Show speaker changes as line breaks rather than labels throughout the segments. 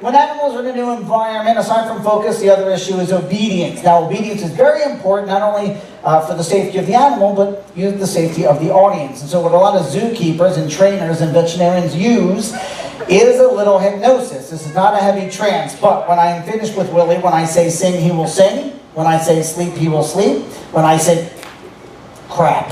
When animals are in a new environment, aside from focus, the other issue is obedience. Now, obedience is very important, not only for the safety of the animal, but the safety of the audience. And so what a lot of zookeepers and trainers and veterinarians use is a little hypnosis. This is not a heavy trance, but when I am finished with Willie, when I say sing, he will sing. When I say sleep, he will sleep. When I say crap.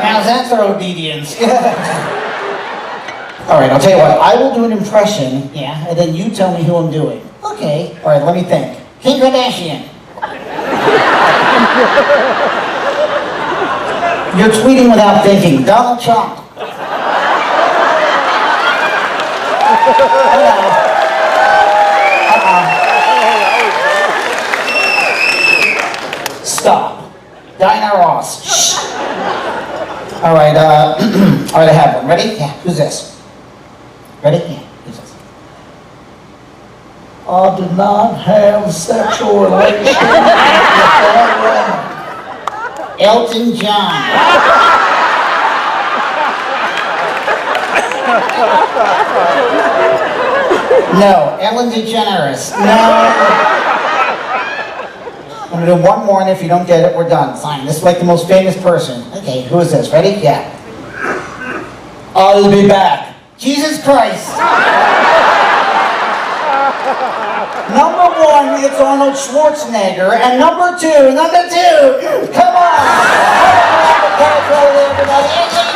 Now that's our obedience. Alright, I'll tell you what, I will do an impression, yeah, and then you tell me who I'm doing. Okay. Alright, let me think. Kim Kardashian. You're tweeting without thinking. Donald Trump. Stop. Diana Ross. Shh. Alright, alright, I have one. Ready? Yeah, who's this? Ready? Yeah, who's this? I did not have sexual relations with that woman. Elton John. No, Ellen DeGeneres. No. I'm going to do one more, and if you don't get it, we're done. Fine. This is like the most famous person. Okay, who is this? Ready? Yeah. I'll be back. Jesus Christ. Number one, it's Arnold Schwarzenegger. And number two, come on. Everybody.